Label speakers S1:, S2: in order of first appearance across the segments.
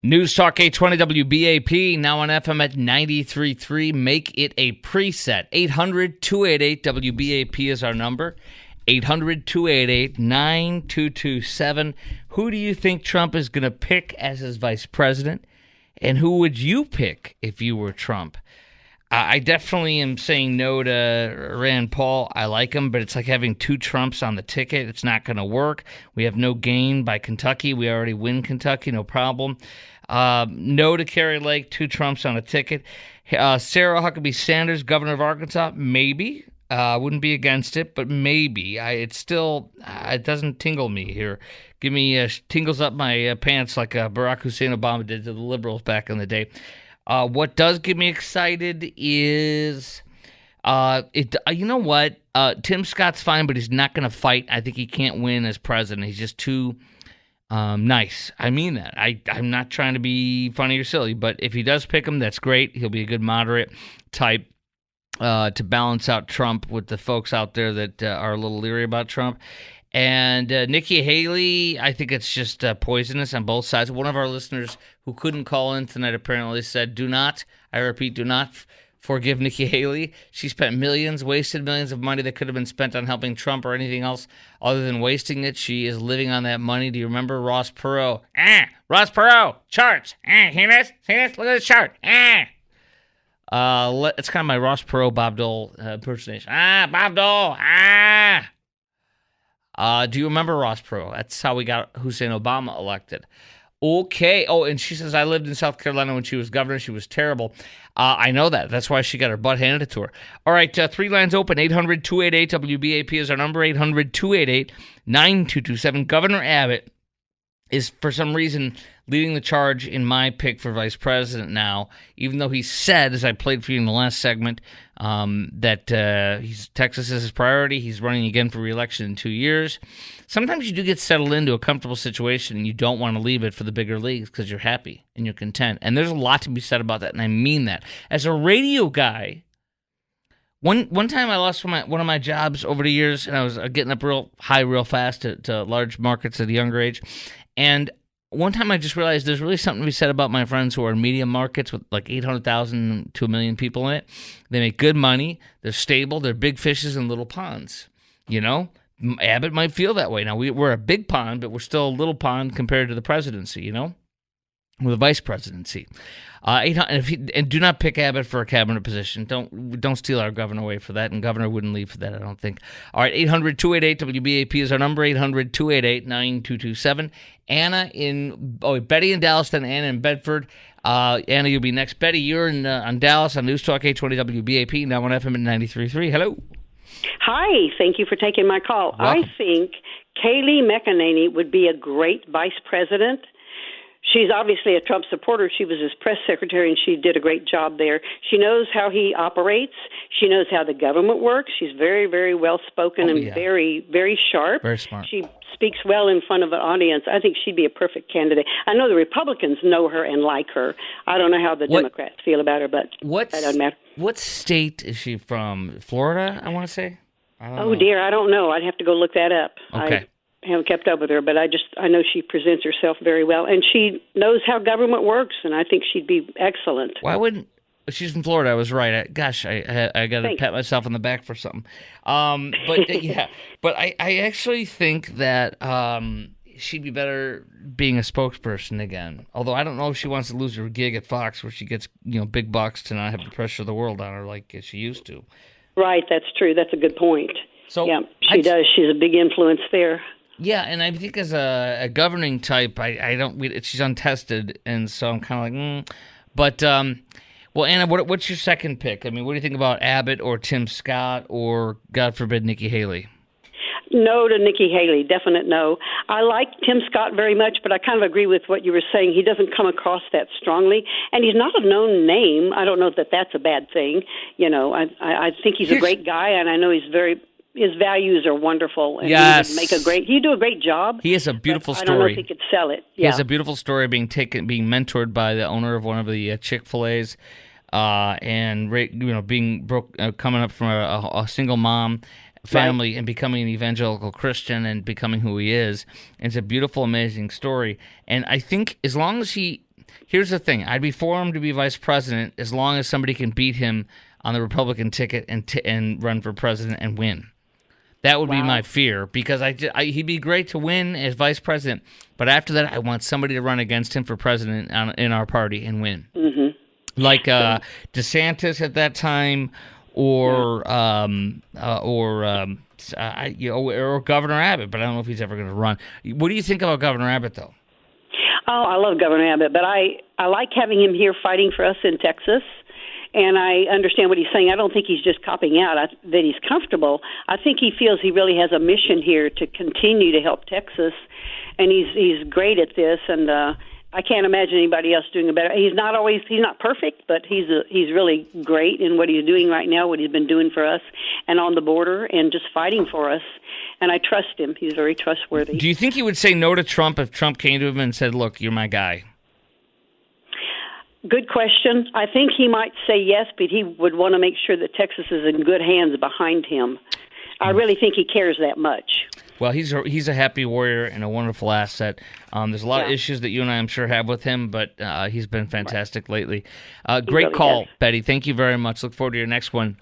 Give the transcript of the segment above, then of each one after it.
S1: News Talk 820 WBAP, now on FM at 93.3. Make it a preset. 800-288-WBAP is our number. 800-288-9227. Who do you think Trump is going to pick as his vice president? And who would you pick if you were Trump? I definitely am saying no to Rand Paul. I like him, but it's like having two Trumps on the ticket. It's not going to work. We have no gain by Kentucky. We already win Kentucky, no problem. No to Kerry Lake, two Trumps on a ticket. Sarah Huckabee Sanders, governor of Arkansas, maybe. Wouldn't be against it, but maybe. It doesn't tingle me here. Give me tingles up my pants like Barack Hussein Obama did to the liberals back in the day. What does get me excited is, you know what? Tim Scott's fine, but he's not going to fight. I think he can't win as president. He's just too nice. I mean that. I'm not trying to be funny or silly, but if he does pick him, that's great. He'll be a good moderate type to balance out Trump with the folks out there that are a little leery about Trump. And Nikki Haley, I think it's just poisonous on both sides. One of our listeners who couldn't call in tonight apparently said, do not forgive Nikki Haley. She spent wasted millions of money that could have been spent on helping Trump or anything else other than wasting it. She is living on that money. Do you remember Ross Perot? Ross Perot, charts. Hear this? See this? Look at this chart. It's kind of my Ross Perot, Bob Dole impersonation. Bob Dole. Do you remember Ross Perot? That's how we got Hussein Obama elected. Okay. Oh, and she says, I lived in South Carolina when she was governor. She was terrible. I know that. That's why she got her butt handed to her. All right, three lines open. 800-288-WBAP is our number. 800-288-9227. Governor Abbott is, for some reason, leading the charge in my pick for vice president now, even though he said, as I played for you in the last segment, that Texas is his priority. He's running again for re-election in 2 years. Sometimes you do get settled into a comfortable situation and you don't want to leave it for the bigger leagues because you're happy and you're content. And there's a lot to be said about that, and I mean that. As a radio guy, one time I lost one of my jobs over the years, and I was getting up real high real fast to large markets at a younger age. And one time I just realized there's really something to be said about my friends who are in medium markets with like 800,000 to 1 million people in it. They make good money. They're stable. They're big fishes in little ponds. You know, Abbott might feel that way. Now, we're a big pond, but we're still a little pond compared to the presidency, you know, or the vice presidency. And do not pick Abbott for a cabinet position. Don't steal our governor away for that, and governor wouldn't leave for that, I don't think. All right, 800-288-WBAP is our number, 800-288-9227. Betty in Dallas, then Anna in Bedford. Anna, you'll be next. Betty, you're on Dallas on News Talk 820 WBAP, now on FM at 93.3. Hello.
S2: Hi, thank you for taking my call.
S1: Welcome.
S2: I think Kayleigh McEnany would be a great vice president. She's obviously a Trump supporter. She was his press secretary, and she did a great job there. She knows how he operates. She knows how the government works. She's very, very well-spoken and very, very sharp.
S1: Very smart.
S2: She speaks well in front of an audience. I think she'd be a perfect candidate. I know the Republicans know her and like her. I don't know how the Democrats feel about her, but that doesn't matter.
S1: What state is she from? Florida, I want to say?
S2: Dear, I don't know. I'd have to go look that up.
S1: Okay.
S2: I haven't kept up with her, but I know she presents herself very well, and she knows how government works, and I think she'd be excellent.
S1: Why wouldn't she's from Florida? I was right. I got to pat myself on the back for something. But yeah, but I actually think that she'd be better being a spokesperson again. Although I don't know if she wants to lose her gig at Fox, where she gets big bucks, to not have to pressure the world on her like she used to. Right,
S2: that's true. That's a good point.
S1: So
S2: yeah, she does. She's a big influence there.
S1: Yeah, and I think as a governing type, she's untested, and so I'm kind of like, But, well, Anna, what's your second pick? I mean, what do you think about Abbott or Tim Scott or, God forbid, Nikki Haley?
S2: No to Nikki Haley, definite no. I like Tim Scott very much, but I kind of agree with what you were saying. He doesn't come across that strongly, and he's not a known name. I don't know that that's a bad thing. I think he's a great guy, and I know his values are wonderful, and
S1: yes.
S2: He'd do a great job.
S1: He has a beautiful story.
S2: I don't know if he could sell it. Yeah.
S1: He has a beautiful story being mentored by the owner of one of the Chick-fil-A's, and being broke, coming up from a single mom family, right, and becoming an evangelical Christian and becoming who he is. And it's a beautiful, amazing story. And I think as long as he Here's the thing. I'd be for him to be vice president as long as somebody can beat him on the Republican ticket and run for president and win. That would be my fear, because he'd be great to win as vice president, but after that, I want somebody to run against him for president in our party and win. Mm-hmm. Like DeSantis at that time, or Governor Abbott, but I don't know if he's ever going to run. What do you think about Governor Abbott, though?
S2: Oh, I love Governor Abbott, but I like having him here fighting for us in Texas. And I understand what he's saying. I don't think he's just copping out that he's comfortable. I think he feels he really has a mission here to continue to help Texas, and he's great at this. And I can't imagine anybody else doing it better. He's not perfect, but he's really great in what he's doing right now, what he's been doing for us and on the border and just fighting for us. And I trust him. He's very trustworthy.
S1: Do you think he would say no to Trump if Trump came to him and said, "Look, you're my guy"?
S2: Good question. I think he might say yes, but he would want to make sure that Texas is in good hands behind him. I really think he cares that much.
S1: Well, he's a happy warrior and a wonderful asset. There's a lot of issues that you and I, I'm sure, have with him, but he's been fantastic lately. Great really call, Betty. Thank you very much. Look forward to your next one.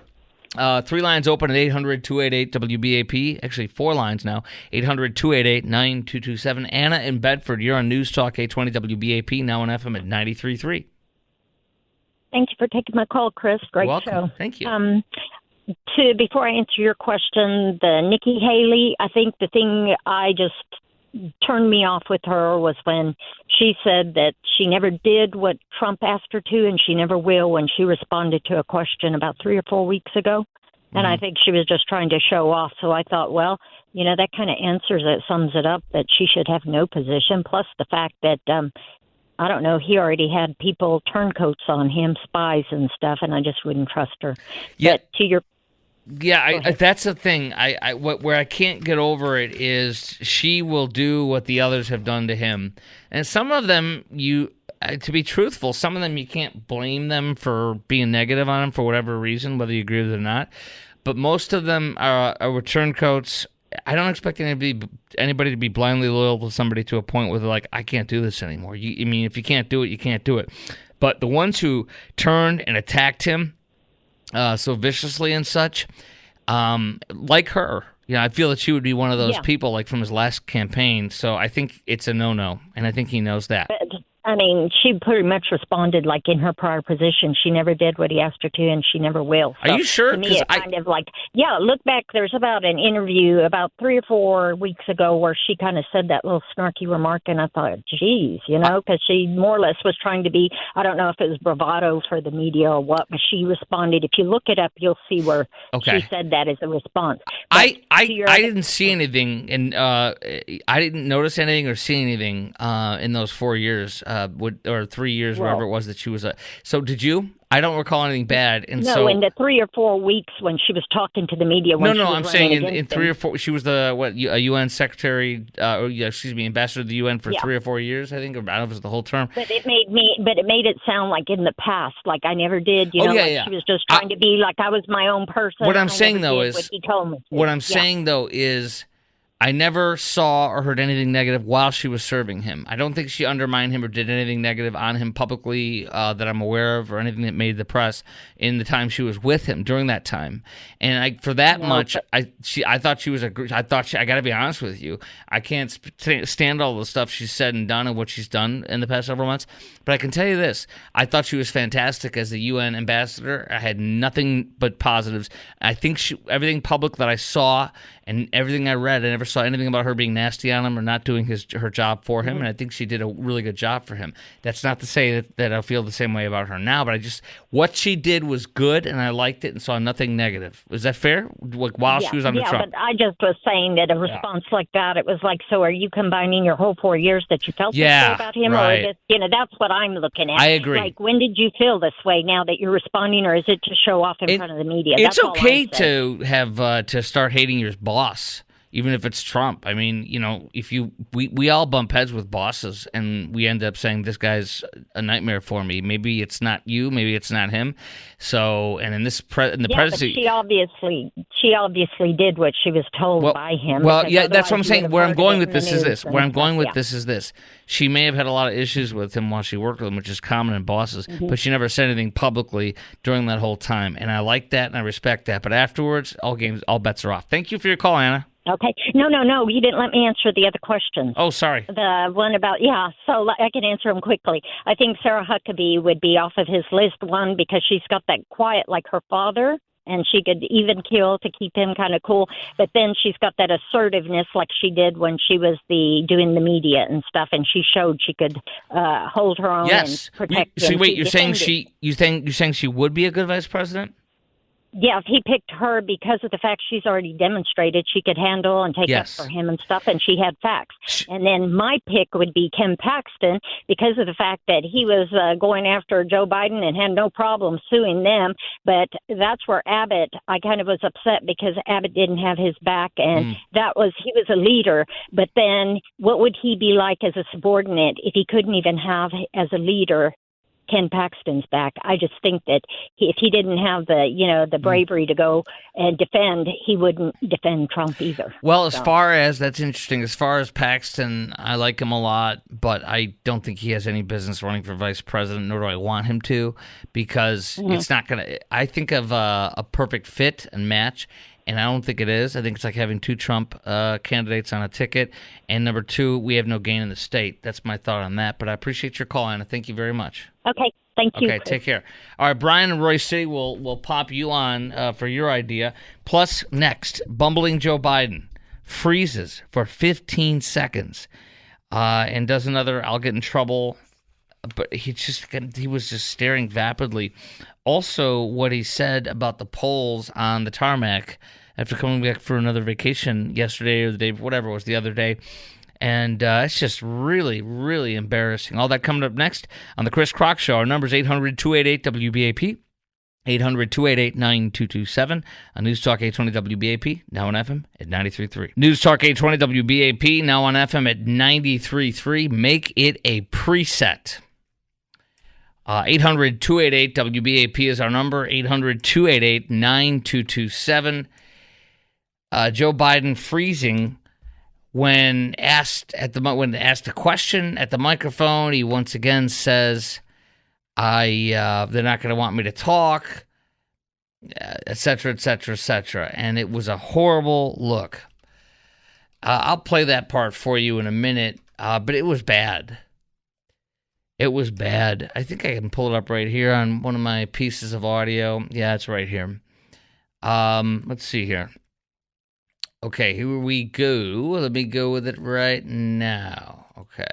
S1: 3 lines open at 800-288-WBAP. Actually, 4 lines now. 800-288-9227. Anna in Bedford, you're on News Talk 820 WBAP, now on FM at 93.3.
S3: Thank you for taking my call, Chris. Great
S1: Welcome.
S3: show.
S1: Thank you.
S3: Before I answer your question, the Nikki Haley, I think the thing I just turned me off with her was when she said that she never did what Trump asked her to, and she never will, when she responded to a question about 3 or 4 weeks ago. Mm-hmm. And I think she was just trying to show off. So I thought, well, that kind of answers it, sums it up, that she should have no position. Plus the fact that, I don't know, he already had people turncoats on him, spies and stuff, and I just wouldn't trust her.
S1: Yeah.
S3: But to your
S1: that's the thing. Where I can't get over it is she will do what the others have done to him, and some of them, to be truthful, some of them you can't blame them for being negative on him for whatever reason, whether you agree with it or not. But most of them are turncoats. I don't expect anybody to be blindly loyal to somebody to a point where they're like, I can't do this anymore. If you can't do it, you can't do it. But the ones who turned and attacked him so viciously and such, like her, I feel that she would be one of those people, like from his last campaign. So I think it's a no-no, and I think he knows that.
S3: I mean, she pretty much responded like in her prior position. She never did what he asked her to, and she never will. So
S1: are you sure?
S3: To me, it's kind of like, look back. There's about an interview about 3 or 4 weeks ago where she kind of said that little snarky remark, and I thought, geez, because she more or less was trying to be, I don't know if it was bravado for the media or what, but she responded. If you look it up, you'll see where she said that as a response. But
S1: I didn't see anything, and I didn't notice anything or see anything in those 4 years. Or 3 years, whatever it was that she was. So did you? I don't recall anything bad. And
S3: no, in the 3 or 4 weeks when she was talking to the media.
S1: No, I'm saying in 3 or 4. She was a UN secretary, ambassador to the UN for 3 or 4 years, I think. Or I don't know if it was the whole term.
S3: But it made it sound like in the past, like I never did. She was just trying to be like I was my own person.
S1: What I'm saying though
S3: is
S1: I never saw or heard anything negative while she was serving him. I don't think she undermined him or did anything negative on him publicly that I'm aware of, or anything that made the press in the time she was with him during that time. And I thought she was I got to be honest with you, I can't stand all the stuff she's said and done and what she's done in the past several months. But I can tell you this: I thought she was fantastic as the UN ambassador. I had nothing but positives. I think everything public that I saw and everything I read, I never saw anything about her being nasty on him or not doing her job for him, and I think she did a really good job for him. That's not to say that I feel the same way about her now, but what she did was good, and I liked it and saw nothing negative. Is that fair? Like while she was under Trump?
S3: Yeah, but I just was saying that a response like that, it was like, so are you combining your whole 4 years that you felt this way about him?
S1: Right.
S3: Or that's what I'm looking at.
S1: I agree.
S3: Like, when did you feel this way now that you're responding, or is it to show off in front of the media?
S1: It's okay to have to start hating your boss. even if it's Trump. I mean, if we all bump heads with bosses, and we end up saying this guy's a nightmare for me. Maybe it's not you, maybe it's not him. So, and in the presidency,
S3: but she obviously did what she was told by him.
S1: Well, yeah, that's what I'm saying. Where I'm going with this is this. Where I'm going with this is this. She may have had a lot of issues with him while she worked with him, which is common in bosses, but she never said anything publicly during that whole time. And I like that and I respect that. But afterwards, all bets are off. Thank you for your call, Anna.
S3: Okay. No. You didn't let me answer the other questions.
S1: Oh, sorry.
S3: The one about, so I can answer them quickly. I think Sarah Huckabee would be off of his list, one, because she's got that quiet like her father, and she could even kill to keep him kind of cool. But then she's got that assertiveness like she did when she was doing the media and stuff, and she showed she could hold her own and protect him.
S1: So wait, you're saying she would be a good vice president?
S3: Yeah, he picked her because of the fact she's already demonstrated she could handle and take up for him and stuff, and she had facts. And then my pick would be Ken Paxton because of the fact that he was going after Joe Biden and had no problem suing them. But that's where Abbott, I kind of was upset because Abbott didn't have his back, and he was a leader. But then what would he be like as a subordinate if he couldn't even have as a leader Ken Paxton's back? I just think that if he didn't have the bravery to go and defend, he wouldn't defend Trump either.
S1: Well, that's interesting. As far as Paxton, I like him a lot, but I don't think he has any business running for vice president, nor do I want him to, because it's not going to. I think of a perfect fit and match. And I don't think it is. I think it's like having two Trump candidates on a ticket. And number two, we have no gain in the state. That's my thought on that. But I appreciate your call, Anna. Thank you very much.
S3: Okay. Thank you.
S1: Okay, take care. All right, Brian and Roy City will pop you on for your idea. Plus, next, bumbling Joe Biden freezes for 15 seconds and does another I'll get in trouble. But he was just staring vapidly. Also, what he said about the polls on the tarmac after coming back for another vacation yesterday or the day, whatever it was, the other day. And it's just really, really embarrassing. All that coming up next on the Chris Crock Show. Our number is 800-288-WBAP, 800-288-9227 on News Talk 820 WBAP, now on FM at 93.3. News Talk 820 WBAP, now on FM at 93.3. Make it a preset. 800-288-WBAP is our number, 800-288-9227. Joe Biden freezing when asked a question at the microphone. He once again says, they're not going to want me to talk, et cetera, et cetera, et cetera. And it was a horrible look. I'll play that part for you in a minute, but it was bad. It was bad. I think I can pull it up right here on one of my pieces of audio. Yeah, it's right here. Let's see here. Okay, here we go. Let me go with it right now. Okay.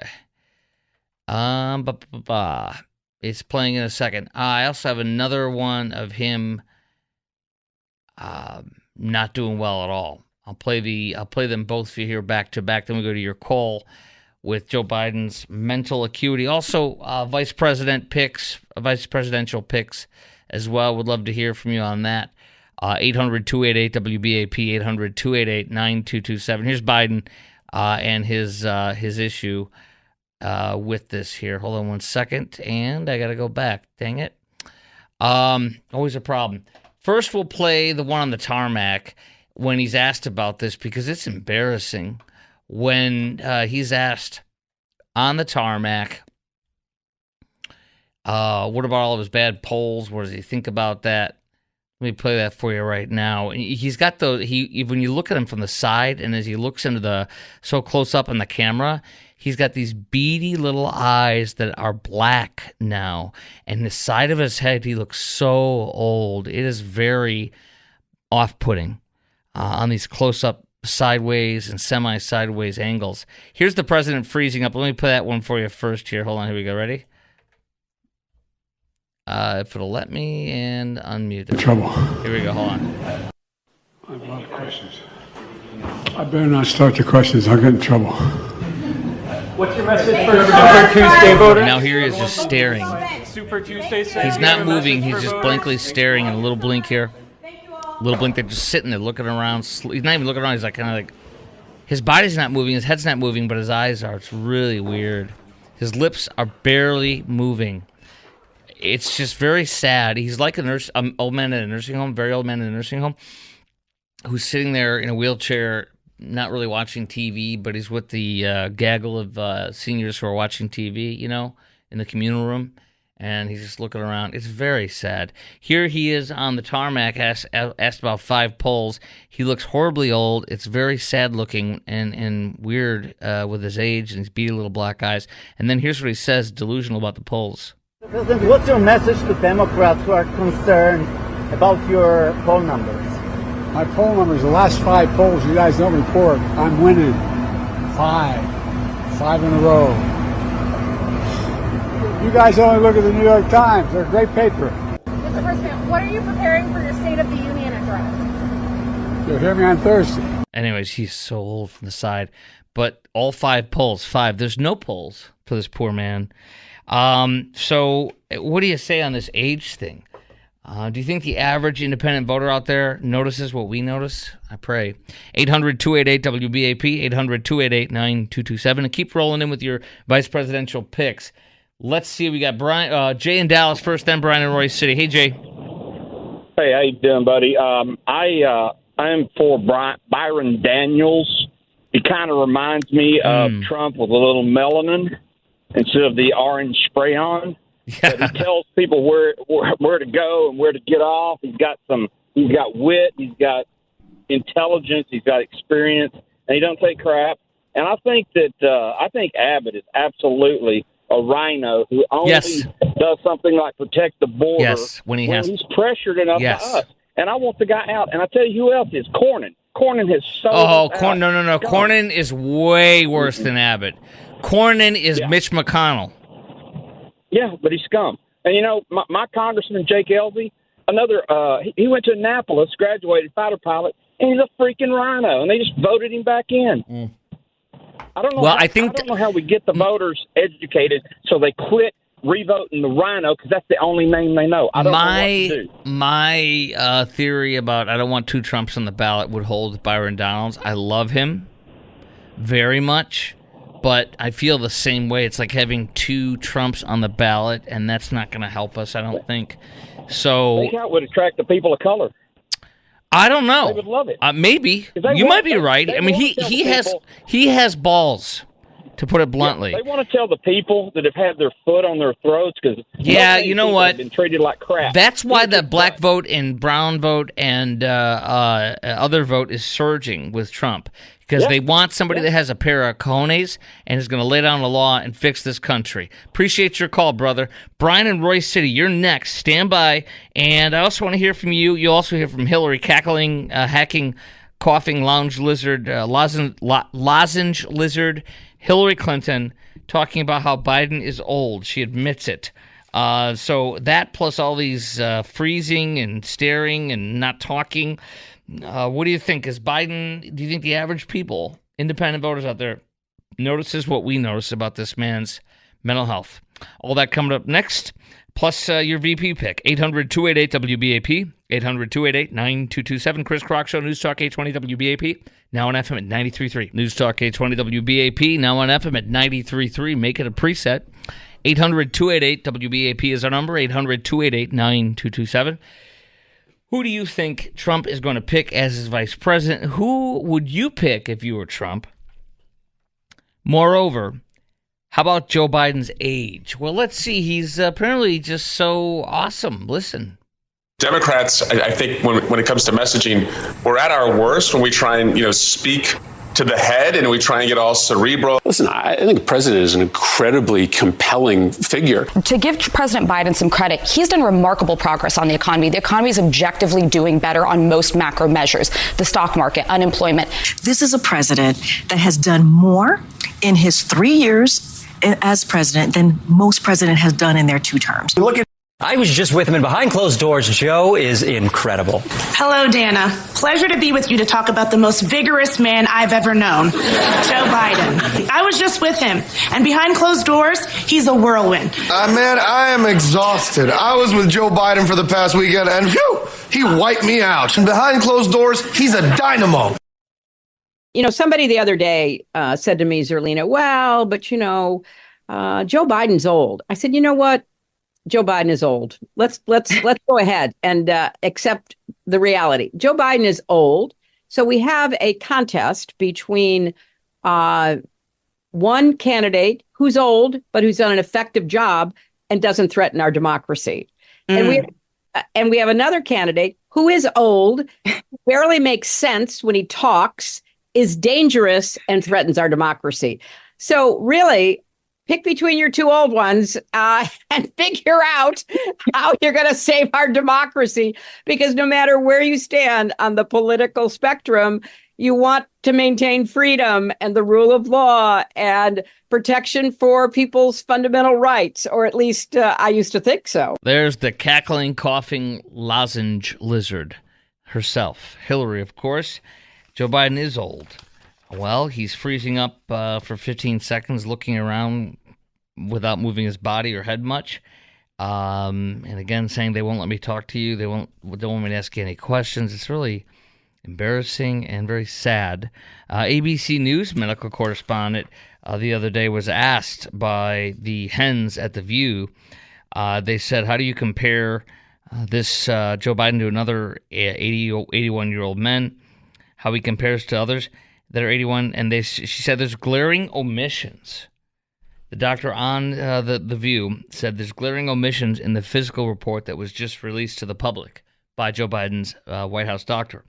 S1: It's playing in a second. I also have another one of him not doing well at all. I'll play them both for you here back to back. Then we go to your call with Joe Biden's mental acuity. Also, vice presidential picks as well. Would love to hear from you on that. 800-288-WBAP, 800-288-9227. Here's Biden and his issue with this here. Hold on one second, and I got to go back. Dang it. Always a problem. First, we'll play the one on the tarmac when he's asked about this, because it's embarrassing. When he's asked on the tarmac, what about all of his bad polls? What does he think about that? Let me play that for you right now. He's got those. When you look at him from the side, and as he looks into so close up on the camera, he's got these beady little eyes that are black now, and the side of his head, he looks so old. It is very off-putting on these close-up sideways and semi-sideways angles. Here's the president freezing up. Let me play that one for you first here. Hold on. Here we go. Ready? If it'll let me, and unmute it.
S4: Trouble.
S1: Here we go. Hold on.
S4: I have a lot of questions. I better not start the questions. I'll get in trouble.
S5: What's your message for Super Tuesday voters?
S1: Now here he is just staring.
S5: Super Tuesday.
S1: He's not moving. He's just blankly staring, and a little blink here. A little blink. They're just sitting there looking around. He's not even looking around. He's like kind of like His body's not moving, his head's not moving, but his eyes are. It's really weird. His lips are barely moving. It's just very sad. He's like an old man in a nursing home, very old man in a nursing home, who's sitting there in a wheelchair, not really watching TV, but he's with the gaggle of seniors who are watching TV, in the communal room, and he's just looking around. It's very sad. Here he is on the tarmac, asked about 5 polls. He looks horribly old. It's very sad looking and weird with his age and his beady little black eyes. And then here's what he says, delusional about the polls.
S6: President, what's your message to Democrats who are concerned about your poll numbers?
S4: My poll numbers, the last 5 polls you guys don't report, I'm winning. 5 in a row. You guys only look at the New York Times. They're a great paper.
S7: Mr. President, what are you preparing for your State of the Union address?
S4: You'll hear me on Thursday.
S1: Anyways, he's so old from the side. But all 5 polls, 5. There's no polls for this poor man. So what do you say on this age thing? Do you think the average independent voter out there notices what we notice? I pray. 800-288-WBAP, 800-288-9227. And keep rolling in with your vice presidential picks. Let's see. We got Jay in Dallas first, then Brian in Royce City. Hey, Jay.
S8: Hey, how you doing, buddy? I am for Byron Daniels. He kind of reminds me of Trump with a little melanin instead of the orange spray on.
S1: Yeah.
S8: But he tells people where to go and where to get off. He's got wit, he's got intelligence, he's got experience, and he don't take crap. And I think Abbott is absolutely a rhino who only does something like protect the border.
S1: Yes, when he's
S8: pressured enough to us. And I want the guy out. And I tell you who else is Cornyn. Cornyn has sold
S1: no. Cornyn is way worse than Abbott. Cornyn is Mitch McConnell.
S8: Yeah, but he's scum. And, my congressman, Jake Elvey, he went to Annapolis, graduated fighter pilot, and he's a freaking rhino, and they just voted him back in. I don't know. I don't know how we get the voters educated so they quit revoting the rhino because that's the only name they know. I don't know what to do.
S1: My theory about I don't want 2 Trumps on the ballot would hold with Byron Donalds. I love him very much. But I feel the same way. It's like having 2 Trumps on the ballot, and that's not going to help us, I don't think. So
S8: I think that would attract the people of color.
S1: I don't know.
S8: They would love it.
S1: Maybe you might be right. I mean, he has balls, to put it bluntly.
S8: Yeah, they want to tell the people that have had their foot on their throats because
S1: you know what?
S8: Have been treated like crap.
S1: That's why the black vote and brown vote and other vote is surging with Trump. Because they want somebody that has a pair of cojones and is going to lay down the law and fix this country. Appreciate your call, brother. Brian in Royce City, you're next. Stand by. And I also want to hear from you. You'll also hear from Hillary, cackling, hacking, coughing, lounge lizard, lozenge lizard, Hillary Clinton, talking about how Biden is old. She admits it. So that plus all these freezing and staring and not talking. What do you think? Do you think the average people, independent voters out there, notices what we notice about this man's mental health? All that coming up next, plus your VP pick. 800-288-WBAP, 800-288-9227. Chris Crock Show, News Talk 820 WBAP, now on FM at 93.3. News Talk 820 WBAP, now on FM at 93.3. Make it a preset. 800-288-WBAP is our number, 800-288-9227. Who do you think Trump is going to pick as his vice president? Who would you pick if you were Trump? Moreover, how about Joe Biden's age? Well, let's see. He's apparently just so awesome. Listen.
S9: Democrats, I think when it comes to messaging, we're at our worst when we try and, speak to the head and we try and get all cerebral.
S10: Listen, I think the president is an incredibly compelling figure. To give President Biden some credit, he's done remarkable progress on the economy. The economy is objectively doing better on most macro measures. The stock market, unemployment.
S11: This is a president that has done more in his 3 years as president than most presidents has done in their 2 terms.
S12: Look at I was just with him, and behind closed doors, Joe is incredible.
S13: Hello, Dana. Pleasure to be with you to talk about the most vigorous man I've ever known, Joe Biden. I was just with him, and behind closed doors, he's a whirlwind.
S14: Man, I am exhausted. I was with Joe Biden for the past weekend, and phew, he wiped me out. And behind closed doors, he's a dynamo.
S15: somebody the other day said to me, Zerlina, well, but Joe Biden's old. I said, you know what? Joe Biden is old. Let's go ahead and accept the reality. Joe Biden is old. So we have a contest between one candidate who's old, but who's done an effective job and doesn't threaten our democracy. And we have another candidate who is old, barely makes sense when he talks, is dangerous, and threatens our democracy. So really, pick between your two old ones and figure out how you're going to save our democracy, because no matter where you stand on the political spectrum, you want to maintain freedom and the rule of law and protection for people's fundamental rights, or at least I used to think so.
S1: There's the cackling, coughing lozenge lizard herself, Hillary, of course. Joe Biden is old. Well, he's freezing up for 15 seconds, looking around without moving his body or head much. And again, saying they won't let me talk to you. They don't want me to ask you any questions. It's really embarrassing and very sad. ABC News medical correspondent the other day was asked by the hens at The View. They said, how do you compare this Joe Biden to another 81-year-old man? How he compares to others that are 81? And she said there's glaring omissions. The doctor on the View said there's glaring omissions in the physical report that was just released to the public by Joe Biden's White House doctor.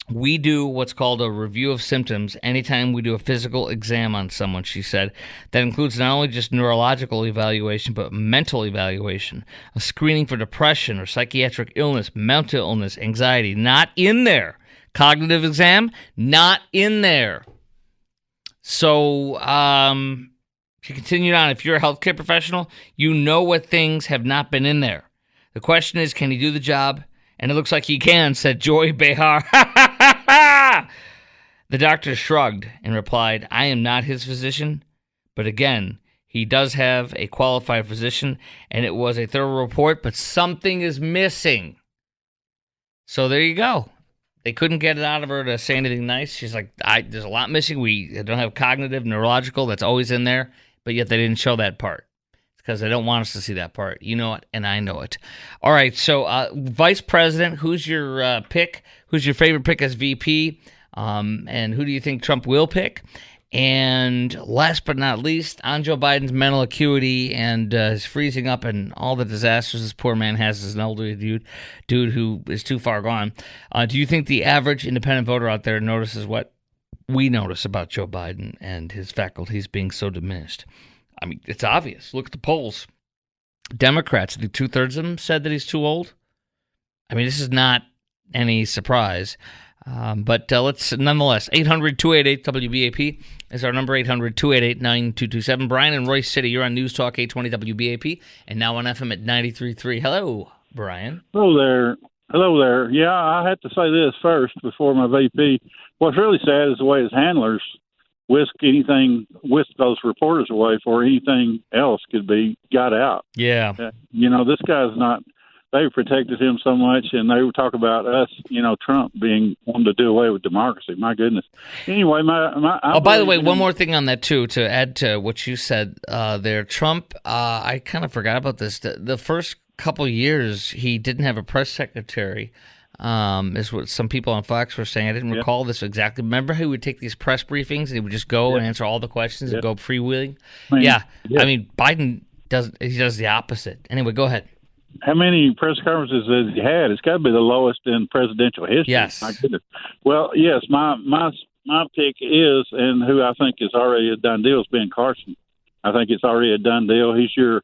S1: We do what's called a review of symptoms anytime we do a physical exam on someone, she said. That includes not only just neurological evaluation, but mental evaluation, a screening for depression or psychiatric illness, mental illness, anxiety, not in there. Cognitive exam, not in there. So, to continue on, if you're a healthcare professional, you know what things have not been in there. The question is, can he do the job? And it looks like he can, said Joy Behar. The doctor shrugged and replied, I am not his physician. But again, he does have a qualified physician, and it was a thorough report, but something is missing. So there you go. They couldn't get it out of her to say anything nice. She's like, there's a lot missing. We don't have cognitive, neurological. That's always in there. But yet they didn't show that part. Because they don't want us to see that part. You know it, and I know it. All right, so Vice President, who's your pick? Who's your favorite pick as VP? And who do you think Trump will pick? And last but not least, on Joe Biden's mental acuity and his freezing up and all the disasters this poor man has as an elderly dude who is too far gone, do you think the average independent voter out there notices what we notice about Joe Biden and his faculties being so diminished? I mean, it's obvious. Look at the polls. Democrats, I think 2/3 of them said that he's too old. I mean, this is not any surprise. But let's, nonetheless, 800-288-WBAP is our number, 800-288-9227. Brian in Royce City, you're on News Talk 820 WBAP, and now on FM at 93.3. Hello, Brian.
S16: Hello there. Yeah, I have to say this first before my VP. What's really sad is the way his handlers whisk those reporters away before anything else could be got out.
S1: Yeah.
S16: This guy's not, they've protected him so much, and they talk about us, Trump wanting to do away with democracy. My goodness. Anyway,
S1: by the way, one more thing on that, too, to add to what you said there. Trump, I kind of forgot about this. The first couple years, he didn't have a press secretary. Is what some people on Fox were saying. I didn't recall this exactly. Remember how he would take these press briefings and he would just go and answer all the questions and go freewheeling? I mean, Biden does the opposite. Anyway, go ahead.
S16: How many press conferences has he had? It's got to be the lowest in presidential history.
S1: Yes.
S16: My goodness. Well, yes, my pick is, and who I think is already a done deal, is Ben Carson. I think it's already a done deal. He's your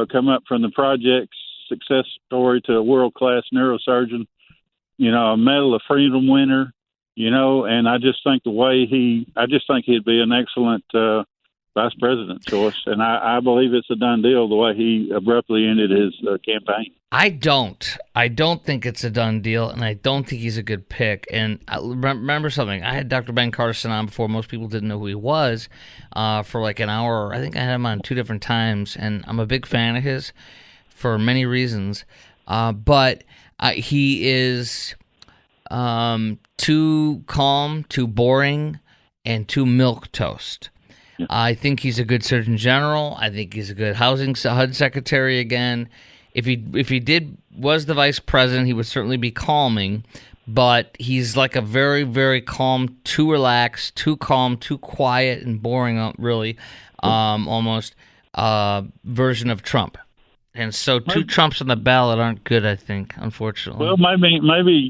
S16: come up from the projects success story to a world-class neurosurgeon, a Medal of Freedom winner, and I just think he'd be an excellent vice president choice, and I believe it's a done deal the way he abruptly ended his campaign.
S1: I don't think it's a done deal, and I don't think he's a good pick. And remember something, I had Dr. Ben Carson on before. Most people didn't know who he was for like an hour. I think I had him on 2 different times, and I'm a big fan of his for many reasons, but he is too calm, too boring, and too milquetoast. I think he's a good Surgeon General. I think he's a good HUD Secretary again. If he was the Vice President, he would certainly be calming. But he's like a very, very calm, too relaxed, too calm, too quiet and boring, really, almost version of Trump. And so two Trumps on the ballot aren't good, I think, unfortunately.
S16: Well, maybe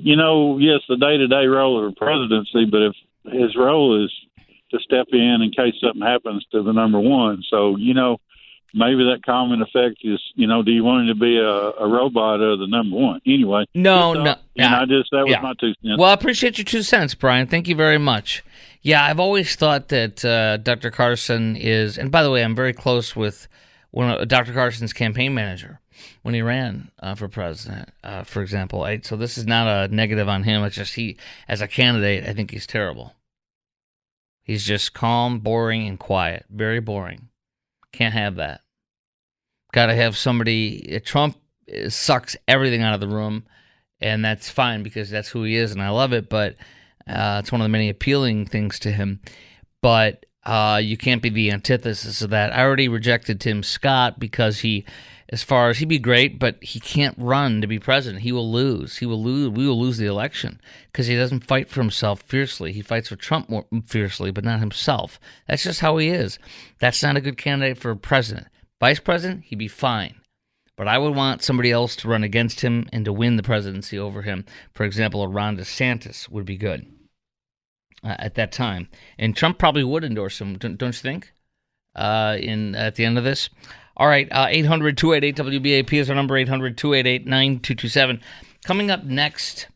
S16: yes, the day-to-day role of the presidency, but if his role is to step in case something happens to the number one. So, maybe that calming effect is, do you want him to be a robot or the number one? Anyway.
S1: No.
S16: That was my 2 cents.
S1: Well, I appreciate your 2 cents, Brian. Thank you very much. Yeah, I've always thought that Dr. Carson is, and by the way, I'm very close with Dr. Carson's campaign manager when he ran for president, for example. So this is not a negative on him. It's just he, as a candidate, I think he's terrible. He's just calm, boring, and quiet. Very boring. Can't have that. Got to have somebody. Trump sucks everything out of the room, and that's fine because that's who he is, and I love it, but it's one of the many appealing things to him. But you can't be the antithesis of that. I already rejected Tim Scott because he'd be great, but he can't run to be president. He will lose. We will lose the election because he doesn't fight for himself fiercely. He fights for Trump more fiercely, but not himself. That's just how he is. That's not a good candidate for president. Vice president, he'd be fine. But I would want somebody else to run against him and to win the presidency over him. For example, a Ron DeSantis would be good at that time. And Trump probably would endorse him, don't you think, at the end of this? All right, 800-288-WBAP is our number, 800-288-9227. Coming up next,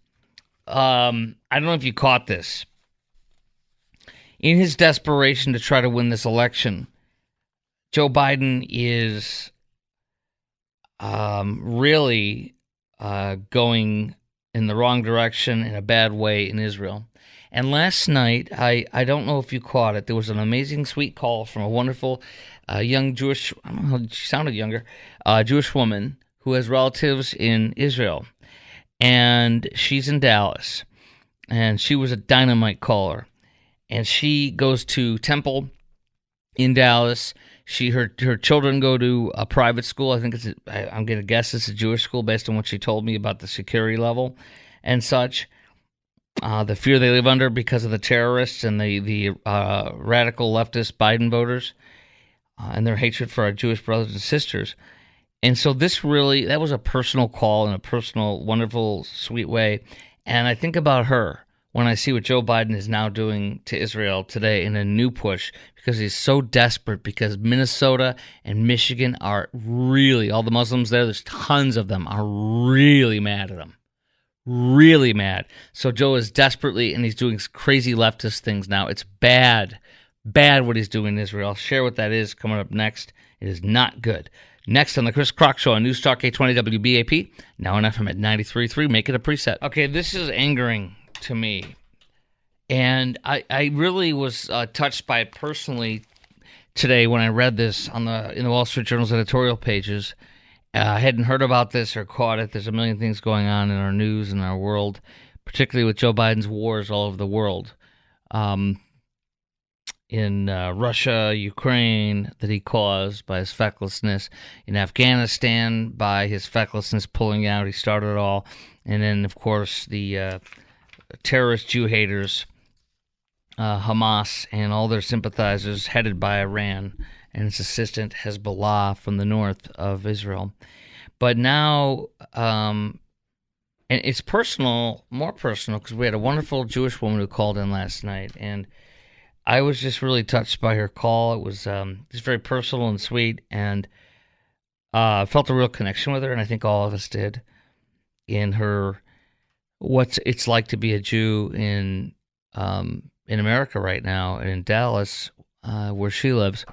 S1: I don't know if you caught this. In his desperation to try to win this election, Joe Biden is really going in the wrong direction in a bad way in Israel. And last night, I don't know if you caught it, there was an amazing sweet call from a wonderful young Jewish, I don't know, she sounded younger, Jewish woman who has relatives in Israel. And she's in Dallas. And she was a dynamite caller. And she goes to Temple in Dallas. Her children go to a private school. I think I'm going to guess it's a Jewish school based on what she told me about the security level and such. The fear they live under because of the terrorists and the radical leftist Biden voters and their hatred for our Jewish brothers and sisters. And so that was a personal call in a personal, wonderful, sweet way. And I think about her when I see what Joe Biden is now doing to Israel today in a new push because he's so desperate because Minnesota and Michigan are really, all the Muslims there's tons of them, are really mad at him. Really mad. So Joe is desperately, and he's doing crazy leftist things now. It's bad what he's doing in Israel. I'll share what that is coming up next. It is not good. Next on the Chris Kroc Show on News Talk 820 WBAP, now on FM at 93.3. Make it a preset. Okay, this is angering to me. And I really was touched by it personally today when I read this in the Wall Street Journal's editorial pages. I hadn't heard about this or caught it. There's a million things going on in our news and our world, particularly with Joe Biden's wars all over the world. In Russia, Ukraine, that he caused by his fecklessness. In Afghanistan, by his fecklessness pulling out. He started it all. And then, of course, the terrorist Jew haters, Hamas, and all their sympathizers headed by Iran and its assistant Hezbollah from the north of Israel. But now, and it's personal, more personal, because we had a wonderful Jewish woman who called in last night, and I was just really touched by her call. It was just very personal and sweet, and I felt a real connection with her, and I think all of us did, in her, what it's like to be a Jew in America right now, and in Dallas, where she lives.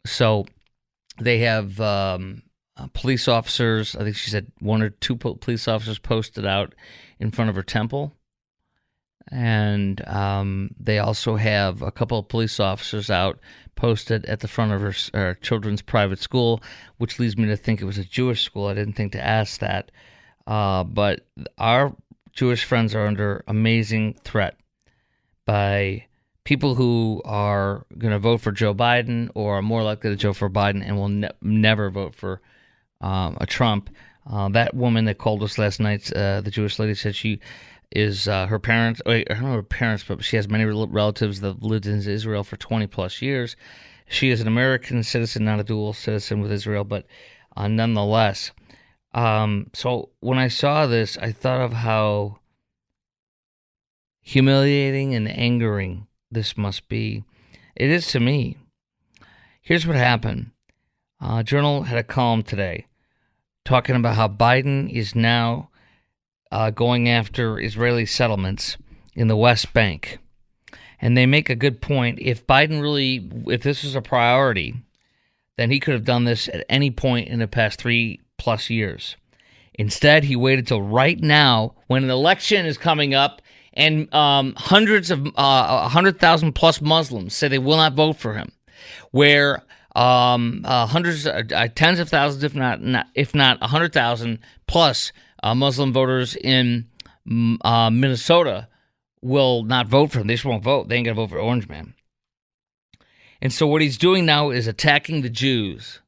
S1: So they have police officers, I think she said 1 or 2 police officers posted out in front of her temple. And they also have a couple of police officers out posted at the front of her children's private school, which leads me to think it was a Jewish school. I didn't think to ask that. But our Jewish friends are under amazing threat by people who are going to vote for Joe Biden or are more likely to vote for Biden and will never vote for a Trump. That woman that called us last night, the Jewish lady, said she is her parents, I don't know her parents, but she has many relatives that lived in Israel for 20 plus years. She is an American citizen, not a dual citizen with Israel, but nonetheless. So when I saw this, I thought of how humiliating and angering this must be. It is to me. Here's what happened. Journal had a column today talking about how Biden is now going after Israeli settlements in the West Bank. And they make a good point. If this was a priority, then he could have done this at any point in the past 3+ years. Instead, he waited till right now when an election is coming up and hundreds of 100,000 plus Muslims say they will not vote for him, where hundreds, tens of thousands, if not 100,000 plus Muslim voters in Minnesota will not vote for him. They just won't vote. They ain't gonna vote for Orange Man. And so what he's doing now is attacking the Jews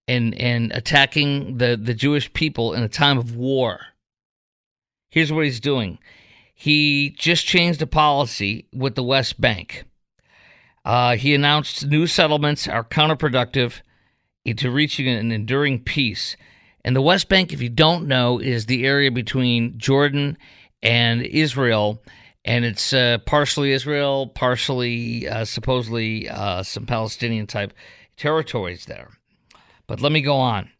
S1: and attacking the Jewish people in a time of war. Here's what he's doing. He just changed a policy with the West Bank. He announced new settlements are counterproductive to reaching an enduring peace. And the West Bank, if you don't know, is the area between Jordan and Israel. And it's partially Israel, partially supposedly some Palestinian-type territories there. But let me go on.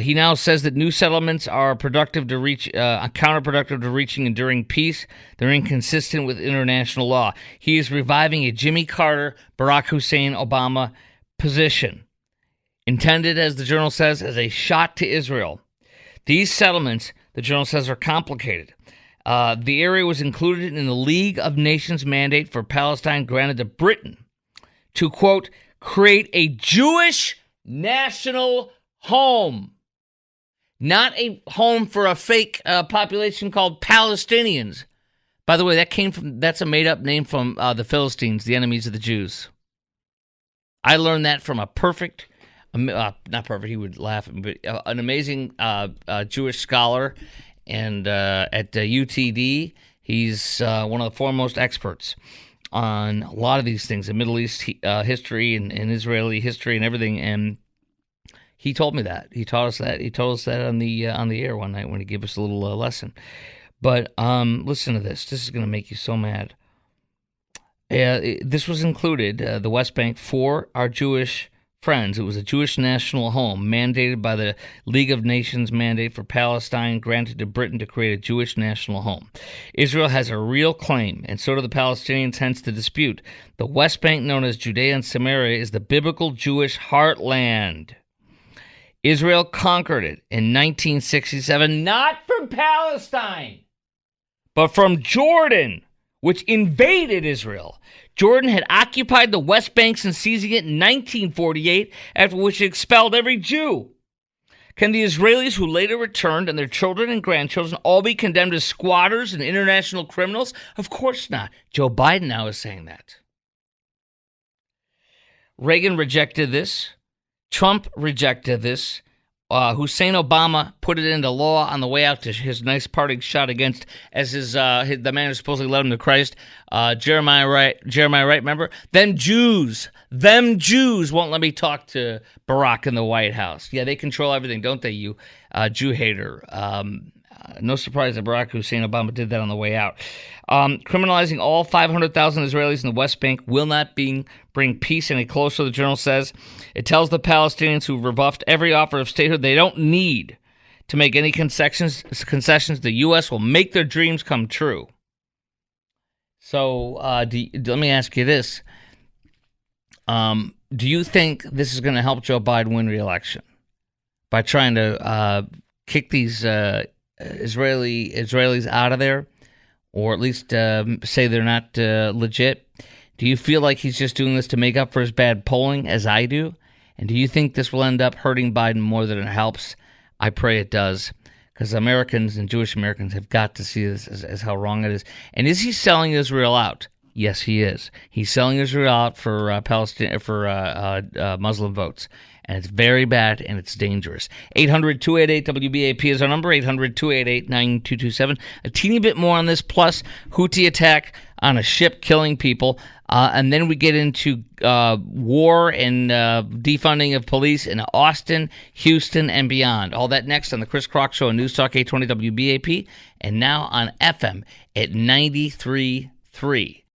S1: He now says that new settlements are counterproductive to reaching enduring peace. They're inconsistent with international law. He is reviving a Jimmy Carter, Barack Hussein Obama position, intended, as the Journal says, as a shot to Israel. These settlements, the Journal says, are complicated. The area was included in the League of Nations mandate for Palestine granted to Britain to, quote, create a Jewish national home, not a home for a fake population called Palestinians. By the way, that's a made-up name from the Philistines, the enemies of the Jews. I learned that from a perfect, not perfect, he would laugh at me, but an amazing Jewish scholar, and at UTD, he's one of the foremost experts on a lot of these things, in Middle East history and Israeli history and everything, and he told me that. He taught us that. He told us that on the air one night when he gave us a little lesson. But listen to this. This is going to make you so mad. This was included, the West Bank, for our Jewish friends. It was a Jewish national home mandated by the League of Nations mandate for Palestine, granted to Britain to create a Jewish national home. Israel has a real claim, and so do the Palestinians, hence the dispute. The West Bank, known as Judea and Samaria, is the biblical Jewish heartland. Israel conquered it in 1967, not from Palestine, but from Jordan, which invaded Israel. Jordan had occupied the West Bank since seizing it in 1948, after which it expelled every Jew. Can the Israelis who later returned and their children and grandchildren all be condemned as squatters and international criminals? Of course not. Joe Biden now is saying that. Reagan rejected this. Trump rejected this. Hussein Obama put it into law on the way out to his nice parting shot against, as the man who supposedly led him to Christ, Jeremiah Wright, remember? Them Jews won't let me talk to Barack in the White House. Yeah, they control everything, don't they, you Jew hater? No surprise that Barack Hussein Obama did that on the way out. Criminalizing all 500,000 Israelis in the West Bank will not bring peace any closer, the Journal says. It tells the Palestinians who've rebuffed every offer of statehood they don't need to make any concessions. The U.S. will make their dreams come true. So let me ask you this. Do you think this is going to help Joe Biden win re-election by trying to kick these Israelis out of there, or at least say they're not legit? Do you feel like he's just doing this to make up for his bad polling, as I do? And do you think this will end up hurting Biden more than it helps? I pray it does, because Americans and Jewish Americans have got to see this as how wrong it is. And is he selling Israel out? Yes, he is. He's selling Israel out for Muslim votes. And it's very bad, and it's dangerous. 800-288-WBAP is our number, 800-288-9227. A teeny bit more on this, plus Houthi attack on a ship killing people. And then we get into war and defunding of police in Austin, Houston, and beyond. All that next on the Chris Crock Show on News Talk 820 WBAP, and now on FM at 93.3.